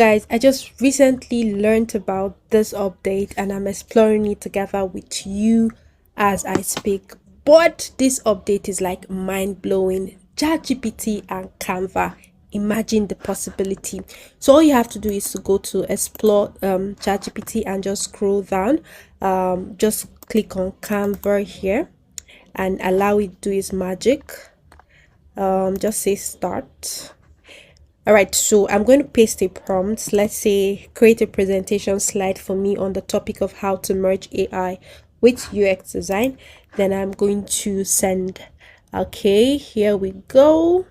Guys, I just recently learned about this update and I'm exploring it together with you as I speak. But this update is like mind blowing. ChatGPT and Canva. Imagine the possibility. So all you have to do is to go to explore ChatGPT and just scroll down. Just click on Canva here and allow it to do its magic. Just say start. All right, so I'm going to paste a prompt. Let's say create a presentation slide for me on the topic of how to merge AI with UX design. Then I'm going to send. Okay, here we go.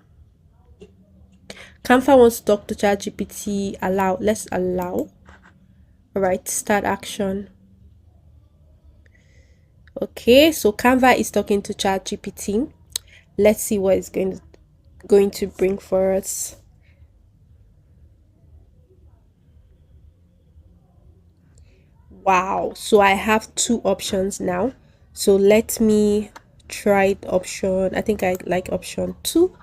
Canva wants to talk to ChatGPT. Allow. Let's allow. All right, start action. Okay, so Canva is talking to ChatGPT. Let's see what it's going to bring for us. Wow, so I have two options now. So let me try the option. I think I like option 2.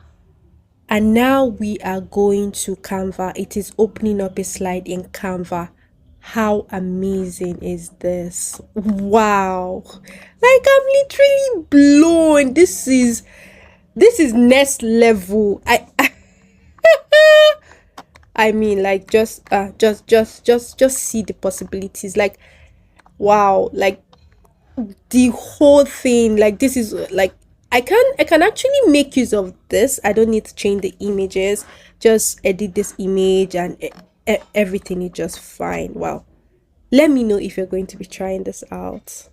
And now we are going to Canva. It is opening up a slide in Canva. How amazing is this? Wow. Like I'm literally blown. This is next level. I mean, like, just see the possibilities. Like, wow, like the whole thing. Like, this is like I can actually make use of this. I don't need to change the images. Just edit this image and everything is just fine. Wow. Let me know if you're going to be trying this out.